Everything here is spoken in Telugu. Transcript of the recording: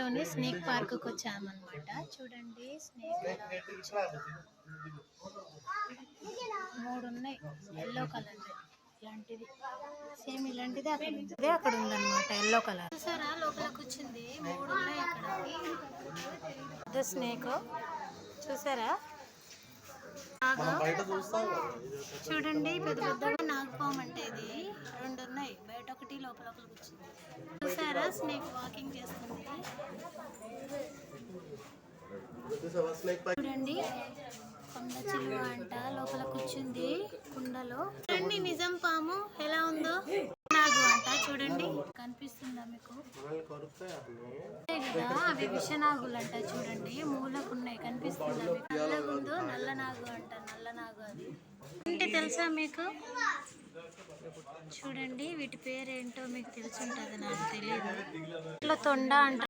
చెన్నైలోని స్నేక్ పార్క్ కు వచ్చామన్నమాట. చూడండి స్నేక్ ఎలా కూర్చుందో. 3 ఉన్నాయి ఎల్లో కలర్ ఇలాంటిది. సేమ్ ఇలాంటిది అక్కడ ఉందన్నమాట ఎల్లో కలర్. చూసారా లోపల కూర్చుంది. 3 ఉన్నాయి అక్కడ. పెద్ద స్నేక్ చూసారా. చూడండి పెద్ద పెద్దగా నాగపాము అంటే ఇది 2 ఉన్నాయి. బయట ఒకటి లోపల ఒకటి కూర్చుంది. చూసారా స్నేక్ వాకింగ్ చేస్తుంది. చూడండి కొండ చిలువ అంట లోపల కూర్చుంది కుండలో. చూడండి నిజం పాము ఎలా ఉందో. నాగు అంట చూడండి కనిపిస్తుందా మీకు. కదా అవి విషనాగులు అంట చూడండి మూలకున్నాయి కనిపిస్తుందా మీకు. నల్లగుందో నల్ల నాగు అంట. నల్ల నాగు అది అంటే తెలుసా మీకు. చూడండి వీటి పేరేంటో మీకు తెలిసి ఉంటుంది నాకు తెలియదు. ఇట్లా తొండ అంట.